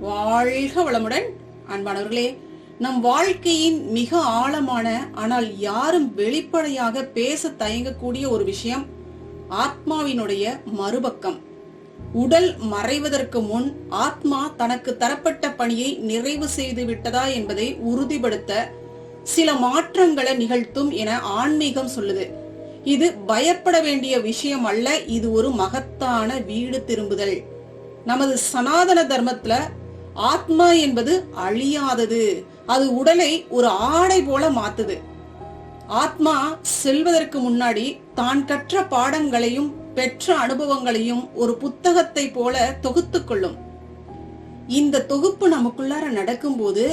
வாழ்க வளமுடன். அன்பானவர்களே, நம் வாழ்க்கையின் மிக ஆழமான ஆனால் யாரும் வெளிப்படையாக பேச தயங்கக்கூடிய ஒரு விஷயம் ஆத்மாவினுடைய மறுபக்கம். உடல் மறைவதற்கு முன் ஆத்மா தனக்கு தரப்பட்ட பணியை நிறைவு செய்து விட்டதா என்பதை உறுதிப்படுத்த சில மாற்றங்களை நிகழ்த்தும் என ஆன்மீகம் சொல்லுது. இது பயப்பட வேண்டிய விஷயம் அல்ல, இது ஒரு மகத்தான வீடு திரும்புதல். நமது சனாதன தர்மத்துல ஆத்மா என்பது அழியாதது. அது உடலை ஒரு ஆடை போல மாத்துது. ஆத்மா செல்வதற்கு முன்னாடி தான் கற்ற பாடங்களையும் பெற்ற அனுபவங்களையும் ஒரு புத்தகத்தை போல தொகுத்து கொள்ளும். இந்த தொகுப்பு நமக்குள்ளார நடக்கும் போது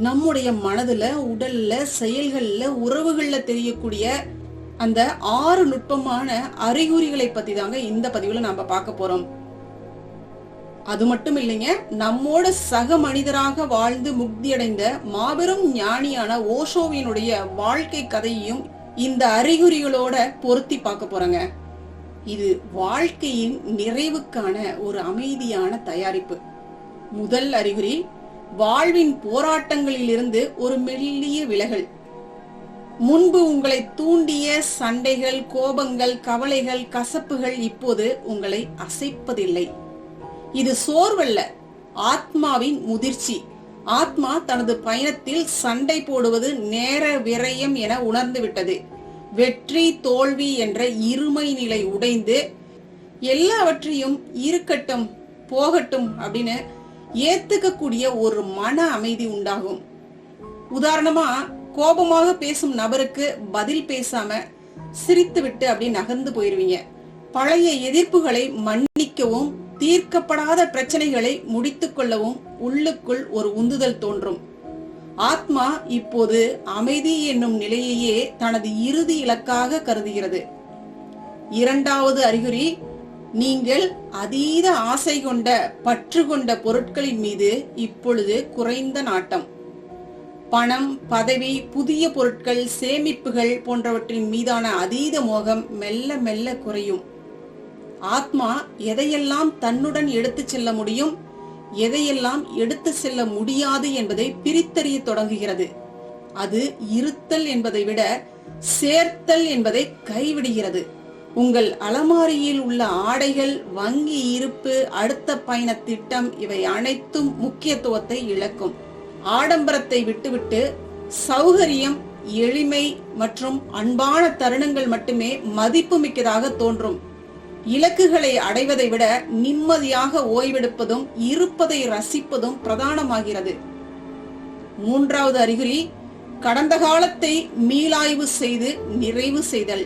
நம்முடைய மனதுல, உடல்ல, செயல்கள்ல, உறவுகள்ல தெரியக்கூடிய அந்த 6 நுட்பமான அறிகுறிகளை பத்தி தாங்க இந்த பதிவுல நாம பார்க்க போறோம். அது மட்டும் இல்லைங்க, நம்மோட சக மனிதராக வாழ்ந்து முக்தியடைந்த மாபெரும் ஞானியான ஓஷோவினுடைய வாழ்க்கை கதையையும் இந்த அறிகுறிகளோட பொருத்தி பார்க்க போறோங்க. இது வாழ்க்கையின் நிறைவுக்கான ஒரு அமைதியான தயாரிப்பு. முதல் அறிகுறி, வாழ்வின் போராட்டங்களில் இருந்து ஒரு மெல்லிய விலகல். முன்பு உங்களை தூண்டிய சண்டைகள், கோபங்கள், கவலைகள், கசப்புகள் இப்போது உங்களை அசைப்பதில்லை. இது சோர்வல்ல, ஆத்மாவின் முதிர்ச்சி. ஆத்மா தனது பயணத்தில் சண்டை போடுவது நேர விரயம் என உணர்ந்து விட்டது. வெற்றி தோல்வி என்ற இருமை நிலை உடைந்து எல்லாவற்றையும் இருக்கட்டும் போகட்டும் அப்படின்னு ஏத்துக்கக்கூடிய ஒரு மன அமைதி உண்டாகும். உதாரணமா, கோபமாக பேசும் நபருக்கு பதில் பேசாம சிரித்து விட்டு அப்படி நகர்ந்து போயிருவீங்க. பழைய எதிர்ப்புகளை மன்னிக்கவும் தீர்க்கப்படாத பிரச்சனைகளை முடித்துக் கொள்ளவும் உள்ளுக்குள் ஒரு உந்துதல் தோன்றும். ஆத்மா இப்போது அமைதி என்னும் நிலையையே தனது இறுதி இலக்காக கருதுகிறது. இரண்டாவது அறிகுறி, நீங்கள் அதீத ஆசை கொண்ட பற்று கொண்ட பொருட்களின் மீது இப்பொழுது குறைந்த நாட்டம். பணம், பதவி, புதிய பொருட்கள், சேமிப்புகள் போன்றவற்றின் மீதான அதீத மோகம் மெல்ல மெல்ல குறையும். ஆத்மா எதையெல்லாம் தன்னுடன் எடுத்து செல்ல முடியும், எதையெல்லாம் எடுத்து செல்ல முடியாது என்பதை பிரித்தறிய தொடங்குகிறது. அது இருத்தல் என்பதை விட சேர்த்தல் என்பதை கைவிடுகிறது. உங்கள் அலமாரியில் உள்ள ஆடைகள், வங்கி இருப்பு, அடுத்த பயண திட்டம் இவை அனைத்தும் முக்கியத்துவத்தை இழக்கும். ஆடம்பரத்தை விட்டுவிட்டு சௌகரியம், எளிமை மற்றும் அன்பான தருணங்கள் மட்டுமே மதிப்பு மிக்கதாக தோன்றும். இலக்குகளை அடைவதை விட நிம்மதியாக ஓய்வெடுப்பதும் இருப்பதை ரசிப்பதும் பிரதானமாகிறது. மூன்றாவது அறிகுறி, கடந்த காலத்தை மீளாய்வு செய்து நிறைவு செய்தல்.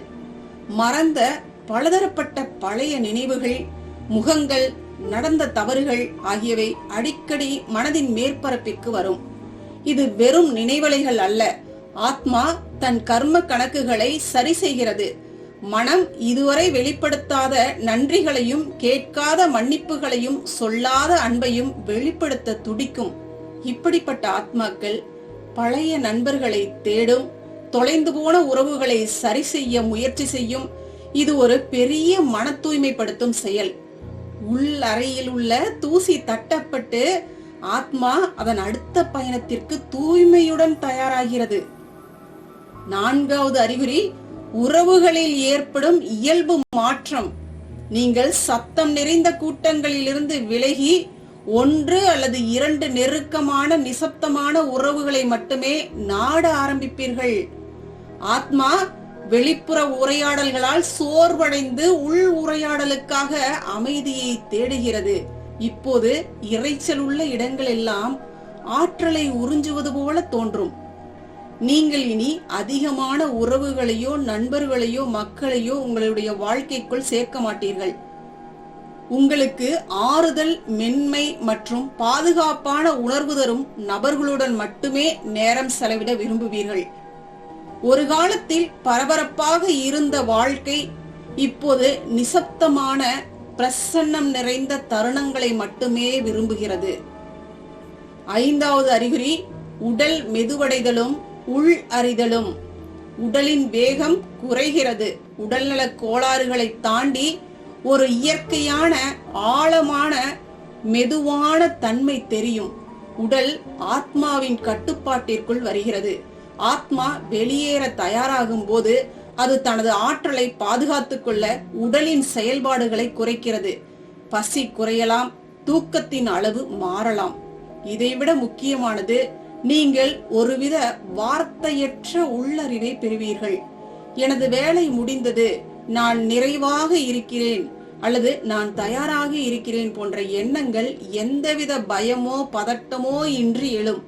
மறந்த பலதரப்பட்ட பழைய நினைவுகள், முகங்கள், நடந்த தவறுகள் ஆகியவை அடிக்கடி மனதின் மேற்பரப்பிற்கு வரும். இது வெறும் நினைவலைகள் அல்ல, ஆத்மா தன் கர்ம கணக்குகளை சரி செய்கிறது. மனம் இதுவரை வெளிப்படுத்தாத நன்றிகளையும் கேட்காத மன்னிப்புகளையும் சொல்லாத அன்பையும் வெளிப்படுத்த துடிக்கும். இப்படிப்பட்ட ஆத்மாக்கள் பழைய நண்பர்களை தேடும், தொலைந்து போன உறவுகளை சரி செய்ய முயற்சி செய்யும். இது ஒரு பெரிய மன தூய்மைப்படுத்தும் செயல். உள் அறையில் உள்ள தூசி தட்டப்பட்டு ஆத்மா அதன் அடுத்த பயணத்திற்கு தூய்மையுடன் தயாராகிறது. நான்காவது அறிகுறி, உறவுகளில் ஏற்படும் இயல்பு மாற்றம். நீங்கள் சத்தம் நிறைந்த கூட்டங்களிலிருந்து விலகி 1 அல்லது 2 நெருக்கமான நிசப்தமான உறவுகளை மட்டுமே நாட ஆரம்பிப்பீர்கள். ஆத்மா வெளிப்புற உரையாடல்களால் சோர்வடைந்து உள் உரையாடலுக்காக அமைதியை தேடுகிறது. இப்போது இரைச்சல் உள்ள இடங்கள் எல்லாம் ஆற்றலை உறிஞ்சுவது போல தோன்றும். நீங்கள் இனி அதிகமான உறவுகளையோ நண்பர்களையோ மக்களையோ உங்களுடைய வாழ்க்கைக்குள் சேர்க்க மாட்டீர்கள். உங்களுக்கு ஆறுதல், மென்மை மற்றும் பாதுகாப்பான உணர்வு தரும் நபர்களுடன் மட்டுமே நேரம் செலவிட விரும்புவீர்கள். ஒரு காலத்தில் பரபரப்பாக இருந்த வாழ்க்கை இப்போது நிசப்தமான பிரசன்னம் நிறைந்த தருணங்களை மட்டுமே விரும்புகிறது. ஐந்தாவது அறிகுறி, உடல் மெதுவடைதலும் உள் அறிதலும். உடலின் வேகம் குறைகிறது. உடல்நல கோளாறுகளை தாண்டி ஒரு இயற்கையான ஆழமான மெதுவான தன்மை தெரியும். உடல் ஆத்மாவின் கட்டுப்பாட்டிற்குள் வருகிறது. ஆத்மா வெளியேற தயாராகும் போது அது தனது ஆற்றலை பாதுகாத்துக் கொள்ள உடலின் செயல்பாடுகளை குறைக்கிறது. பசி குறையலாம், தூக்கத்தின் அளவு மாறலாம். இதைவிட முக்கியமானது, நீங்கள் ஒருவித வார்த்தையற்ற உள்ளறிவை பெறுவீர்கள். எனது வேலை முடிந்தது, நான் நிறைவாக இருக்கிறேன் அல்லது நான் தயாராக இருக்கிறேன் போன்ற எண்ணங்கள் எந்தவித பயமோ பதட்டமோ இன்றி எழும்.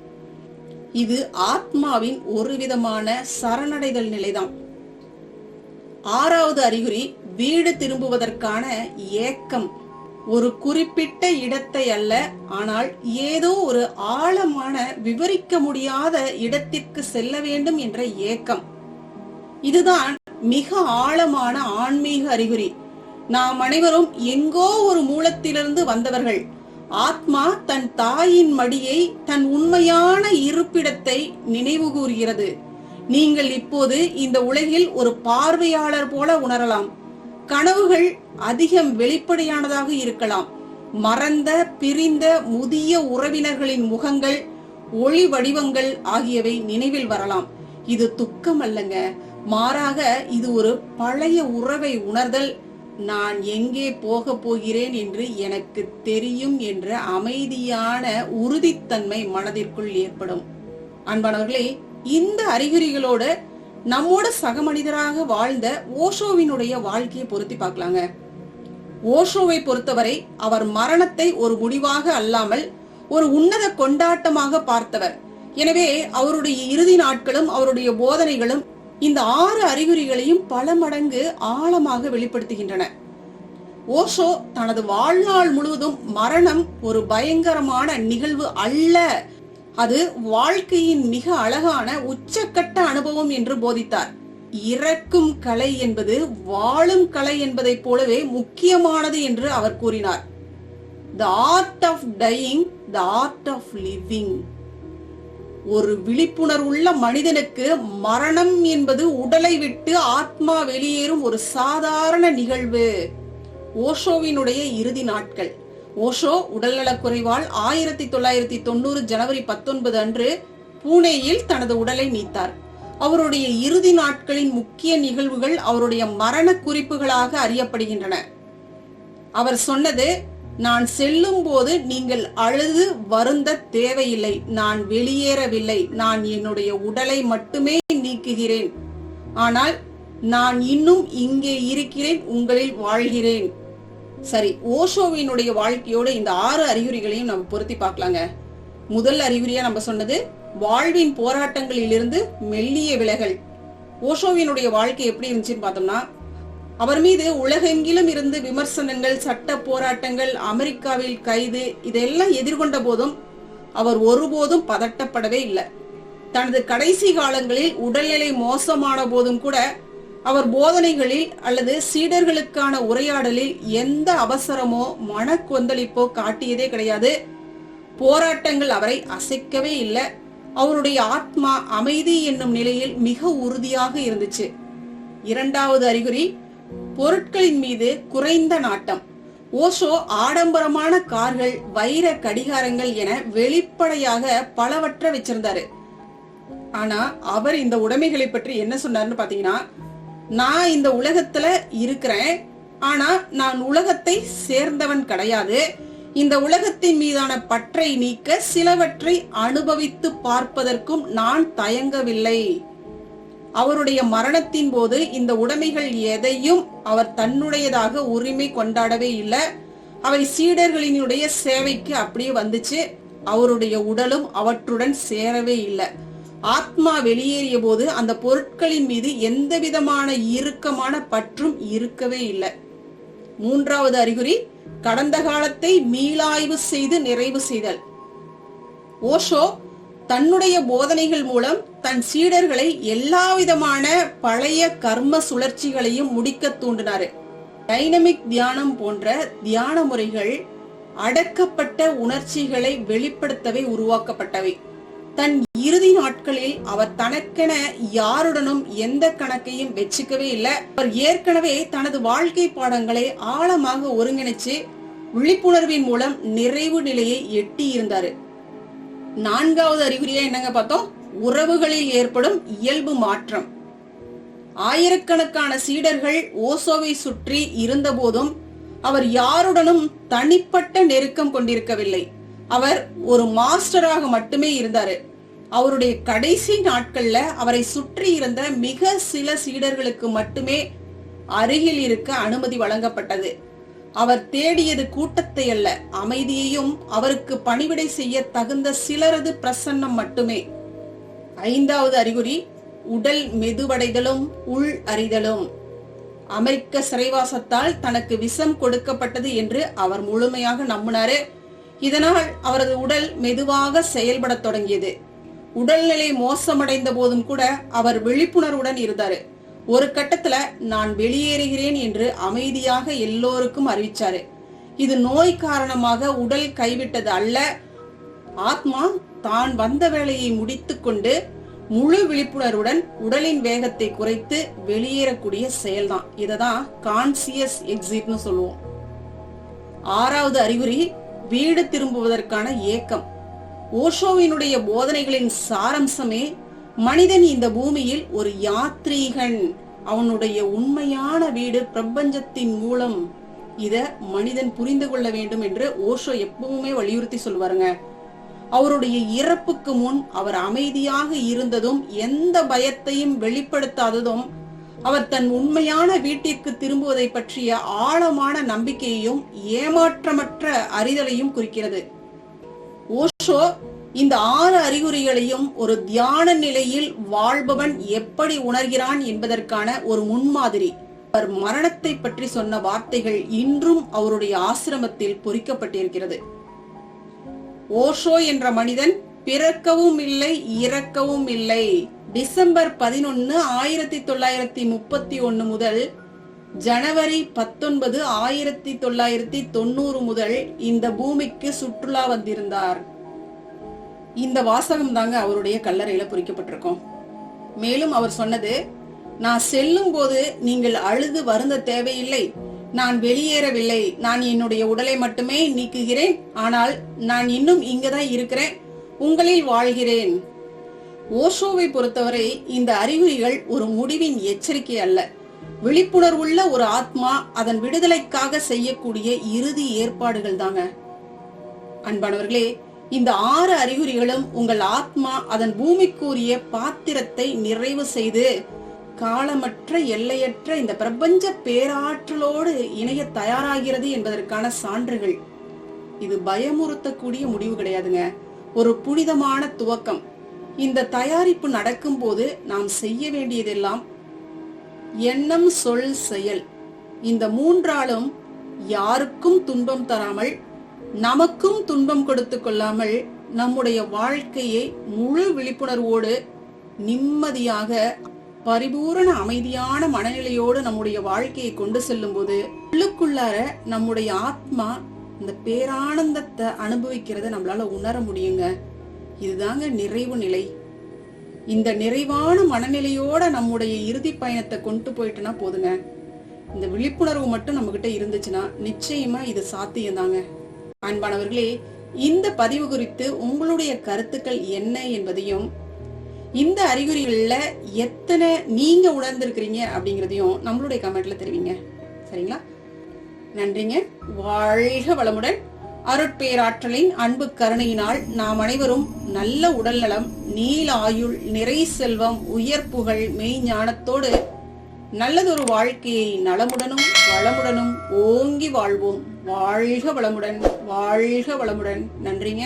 இது ஆத்மாவின் ஒரு விதமான சரணடைதல் நிலைதான். 6வது அறிகுறி வீடு திரும்புவதற்கான ஏக்கம். ஒரு குறிப்பிட்ட இடத்தை அல்ல, ஆனால் ஏதோ ஒரு ஆழமான விவரிக்க முடியாத இடத்திற்கு செல்ல வேண்டும் என்ற ஏக்கம். இதுதான் மிக ஆழமான ஆன்மீக அறிகுறி. நாம் அனைவரும் எங்கோ ஒரு மூலத்திலிருந்து வந்தவர்கள். ஆத்மா தன் தாயின் மடியை, தன் உண்மையான இருப்பிடத்தை நினைவு கூறுகிறது. நீங்கள் இப்போது இந்த உலகில் ஒரு பார்வையாளர் போல உணரலாம். கனவுகள் அதிகம் வெளிப்படையானதாக இருக்கலாம். மறந்த, பிரிந்த முதிய உறவினர்களின் முகங்கள், ஒளி வடிவங்கள் ஆகியவை நினைவில் வரலாம். இது துக்கம் அல்லங்க, மாறாக இது ஒரு பழைய உறவை உணர்தல். நான் எங்கே போக போகிறேன் என்று எனக்கு தெரியும் என்ற அமைதியான உறுதித்தன்மை மனதிற்குள் ஏற்படும். அன்பானவர்களே, இந்த அறிகுறிகளோடு நம்மோட சக மனிதராக வாழ்ந்த ஓஷோவினுடைய வாழ்க்கையை பொருத்தி பார்க்கலாங்க. ஓஷோவை பொறுத்தவரை அவர் மரணத்தை ஒரு முடிவாக அல்லாமல் ஒரு உன்னத கொண்டாட்டமாக பார்த்தவர். எனவே அவருடைய இறுதி நாட்களும் அவருடைய போதனைகளும் இந்த 6 அறிகுறிகளையும் பல மடங்கு ஆழமாக வெளிப்படுத்துகின்றன. ஓஷோ தனது வாழ்நாள் முழுவதும் மரணம் ஒரு பயங்கரமான நிகழ்வு அல்ல, அது வாழ்க்கையின் மிக அழகான உச்சக்கட்ட அனுபவம் என்று போதித்தார். இறக்கும் கலை என்பது வாழும் கலை என்பதை போலவே முக்கியமானது என்று அவர் கூறினார். The art of dying, the art of living. ஒரு விழிப்புணர்வுள்ள மனிதனுக்கு மரணம் என்பது உடலை விட்டு ஆத்மா வெளியேறும் ஒரு சாதாரண நிகழ்வு. ஓஷோவினுடைய இறுதி நாட்கள். ஓஷோ உடல்நலக் குறைவால் 1990 ஜனவரி 19 அன்று பூனேயில் தனது உடலை நீத்தார். அவருடைய இறுதி நாட்களின் முக்கிய நிகழ்வுகள் அவருடைய மரண குறிப்புகளாக அறியப்படுகின்றன. அவர் சொன்னது, நான் செல்லும் போது நீங்கள் அழுது வருந்த தேவையில்லை. நான் வெளியேறவில்லை. நான் என்னுடைய உடலை மட்டுமே நீக்குகிறேன். ஆனால் நான் இன்னும் இங்கே இருக்கிறேன், உங்களில் வாழ்கிறேன். சரி, ஓஷோவினுடைய வாழ்க்கையோட இந்த 6 அறிகுறிகளையும் நம்ம பொருத்தி பார்க்கலாங்க. முதல் அறிகுறியா நம்ம சொன்னது வாழ்வின் போராட்டங்களிலிருந்து மெல்லிய விலகல். ஓஷோவினுடைய வாழ்க்கை எப்படி இருந்துச்சுன்னு பார்த்தோம்னா, அவர் மீது உலகெங்கிலும் இருந்து விமர்சனங்கள், சட்ட போராட்டங்கள், அமெரிக்காவில் கைது, இதெல்லாம் எதிர்கொண்ட போதும் அவர் ஒருபோதும் பதட்டப்படவே இல்லை. தனது கடைசி காலங்களில் உடல்நிலை மோசமான போதும் கூட அவர் போதனைகளில் அல்லது சீடர்களுக்கான உரையாடலில் எந்த அவசரமோ மனக்கொந்தளிப்போ காட்டியதே கிடையாது. போராட்டங்கள் அவரை அசைக்கவே இல்லை. அவருடைய ஆத்மா அமைதி என்னும் நிலையில் மிக உறுதியாக இருந்துச்சு. 2வது அறிகுறி பொருட்களின் மீது குறைந்த நாட்டம். ஓஷோ ஆடம்பரமான கார்கள், வைர கடிகாரங்கள் என வெளிப்படையாக பலவற்றை வச்சிருந்தாரு. ஆனா அவர் இந்த உடைமைகளை பற்றி என்ன சொன்னார்னு பாத்தீங்கன்னா, நான் இந்த உலகத்துல இருக்கிறேன், ஆனா நான் உலகத்தை சேர்ந்தவன் கிடையாது. இந்த உலகத்தின் மீதான பற்றை நீக்க சிலவற்றை அனுபவித்து பார்ப்பதற்கும் நான் தயங்கவில்லை. அவருடைய மரணத்தின் போது இந்த உடைமைகள் எதையும் அவர் தன்னுடையதாக உரிமை கொண்டாடவே இல்லை. அவை சீடர்களினுடைய சேவைக்கு அப்படியே வந்துச்சு. அவருடைய உடலும் அவற்றுடன் சேரவே இல்லை. ஆத்மா வெளியேறிய போது அந்த பொருட்களின் மீது எந்த விதமான இறுக்கமான பற்றும் இருக்கவே இல்லை. 3வது அறிகுறி கடந்த காலத்தை மீளாய்வு செய்து நிறைவு செய்தல். ஓஷோ தன்னுடைய போதனைகள் மூலம் தன் சீடர்களை எல்லா விதமான பழைய கர்ம சுழற்சிகளையும் முடிக்க தூண்டினாரு. டைனமிக் தியானம் போன்ற தியான முறைகள் அடக்கப்பட்ட உணர்ச்சிகளை வெளிப்படுத்தவே உருவாக்கப்பட்டவை. தன் இறுதி நாட்களில் அவர் தனக்கென யாருடனும் எந்த கணக்கையும் வச்சுக்கவே இல்லை. அவர் ஏற்கனவே தனது வாழ்க்கை பாடங்களை ஆழமாக ஒருங்கிணைச்சு விழிப்புணர்வின் மூலம் நிறைவு நிலையை எட்டி இருந்தாரு. 4வது அறிகுறியா என்னங்க பார்த்தோம்? உறவுகளில் ஏற்படும் இயல்பு மாற்றம். ஆயிரக்கணக்கான சீடர்கள் ஓஷோவை சுற்றி இருந்த போதும் அவர் யாருடனும் தனிப்பட்ட நெருக்கம் கொண்டிருக்கவில்லை. அவர் ஒரு மாஸ்டராக மட்டுமே இருந்தாரு. அவருடைய கடைசி நாட்கள்ல அவரை சுற்றி இருந்த மிக சில சீடர்களுக்கு மட்டுமே அருகில் இருக்க அனுமதி வழங்கப்பட்டது. அவர் தேடியது கூட்டத்தை அல்ல, அமைதியையும் அவருக்கு பணிவிடை செய்ய தகுந்த சிலரது பிரசன்னம் மட்டுமே. 5வது அறிகுறி உடல் மெதுவடைதலும் உள் அறிதலும். அமெரிக்க சிறைவாசத்தால் தனக்கு விஷம் கொடுக்கப்பட்டது என்று அவர் முழுமையாக நம்பினாரு. இதனால் அவரது உடல் மெதுவாக செயல்பட தொடங்கியது. உடல்நிலை மோசமடைந்த போதும் கூட அவர் விழிப்புணர்வுடன் இருந்தாரு. ஒரு கட்டத்துல நான் வெளியேறுகிறேன் என்று அமைதியாக எல்லோருக்கும் அறிவிச்சாரு. இது நோய் காரணமாக உடல் கைவிட்டது அல்ல, ஆத்மா தான் வந்த வேலையை முடித்துக் கொண்டு முழு விழிப்புணர்வுடன் உடலின் வேகத்தை குறைத்து வெளியேறக்கூடிய செயல்தான். இததான் கான்சியஸ் எக்ஸிட்னு சொல்லுவோம். 6வது அறிகுறி வீடு திரும்புவதற்கான ஏக்கம். ஓஷோவினுடைய போதனைகளின் சாரம்சமே மனிதன் இந்த பூமியில் ஒரு யாத்ரீகன், அவனுடைய உண்மையான வீடு பிரபஞ்சத்தின் மூலம். இத மனிதன் புரிந்து கொள்ள வேண்டும் என்று ஓஷோ எப்பவுமே வலியுறுத்தி சொல்வாருங்க. அவருடைய இறப்புக்கு முன் அவர் அமைதியாக இருந்ததும் எந்த பயத்தையும் வெளிப்படுத்தாததும் அவர் தன் உண்மையான வீட்டிற்கு திரும்புவதை பற்றிய ஆழமான நம்பிக்கையையும் ஏமாற்றமற்ற அறிதலையும் குறிக்கிறது. ஓஷோ இந்த 6 அறிகுறிகளையும் ஒரு தியான நிலையில் வாழ்பவன் எப்படி உணர்கிறான் என்பதற்கான ஒரு முன்மாதிரி. அவர் மரணத்தை பற்றி சொன்ன வார்த்தைகள் இன்றும் அவருடைய ஆசிரமத்தில் பொறிக்கப்பட்டிருக்கிறது. ஓஷோ என்ற மனிதன் பிறக்கவும் இல்லை, இறக்கவும் இல்லை. டிசம்பர் 11, 1931 முதல் ஜனவரி 19, 1990 முதல் இந்த பூமிக்கு சுற்றுலா வந்திருந்தார். இந்த வாசகம் தாங்க அவருடைய கல்லறையில பொறிக்கப்பட்டிருக்கும். மேலும் அவர் சொன்னது, நான் செல்லும் போது நீங்கள் அழுது வருந்த தேவையில்லை. நான் வெளியேறவில்லை. நான் என்னுடைய உடலை மட்டுமே நீக்குகிறேன். ஆனால் நான் இன்னும் இங்கதான் இருக்கிறேன், உங்களில் வாழ்கிறேன். ஓஷோவை பொறுத்தவரை இந்த அறிகுறிகள் ஒரு முடிவின் எச்சரிக்கை அல்ல, விழிப்புணர்வுள்ள ஒரு ஆத்மா அதன் விடுதலைக்காக செய்யக்கூடிய இறுதி ஏற்பாடுகள் தாங்க. அன்பானவர்களே, இந்த 6 அறிகுறிகளும் உங்கள் ஆத்மா அதன் பூமிக்குரிய பாத்திரத்தை நிறைவு செய்து காலமற்ற எல்லையற்ற இந்த பிரபஞ்ச பேராற்றலோடு இணைய தயாராகிறது என்பதற்கான சான்றுகள். இது பயமுறுத்தக்கூடிய முடிவு கிடையாதுங்க, ஒரு புனிதமான துவக்கம். இந்த தயாரிப்பு நடக்கும் போது நாம் செய்ய வேண்டியதெல்லாம் எண்ணம், சொல், செயல். இந்த 3ஆலும் யாருக்கும் துன்பம் தராமல், நமக்கும் துன்பம் கொடுத்து கொள்ளாமல் நம்முடைய வாழ்க்கையை முழு விழிப்புணர்வோடு நிம்மதியாக பரிபூரண அமைதியான மனநிலையோடு நம்முடைய வாழ்க்கையை கொண்டு செல்லும் போது உள்ளுக்குள்ளார நம்முடைய ஆத்மா இந்த பேரானந்தத்தை அனுபவிக்கிறத நம்மளால உணர முடியுங்க. இதுதாங்க நிறைவு நிலை. இந்த நிறைவான மனநிலையோட நம்முடைய இறுதி பயணத்தை கொண்டு போயிட்டுனா போதுங்க. இந்த விழிப்புணர்வு மட்டும் நம்ம கிட்ட இருந்துச்சுன்னா நிச்சயமா இது சாத்தியம்தாங்க. அன்பானவர்களே, இந்த பதிவு குறித்து உங்களுடைய கருத்துக்கள் என்ன என்பதையும், இந்த அறிகுறிகள்ல எத்தனை நீங்க உணர்ந்திருக்கிறீங்க அப்படிங்கறதையும் நம்மளுடைய கமெண்ட்ல தெரிவிங்க. சரிங்களா? நன்றிங்க. வாழ்க வளமுடன். அருட்பேராற்றலின் அன்பு கருணையினால் நாம் அனைவரும் நல்ல உடல்நலம், நீல ஆயுள், நிறை செல்வம், உயர் புகழ், மெய் ஞானத்தோடு நல்லதொரு வாழ்க்கையை நலமுடனும் வளமுடனும் ஓங்கி வாழ்வோம். வாழ்க வளமுடன். வாழ்க வளமுடன். நன்றிங்க.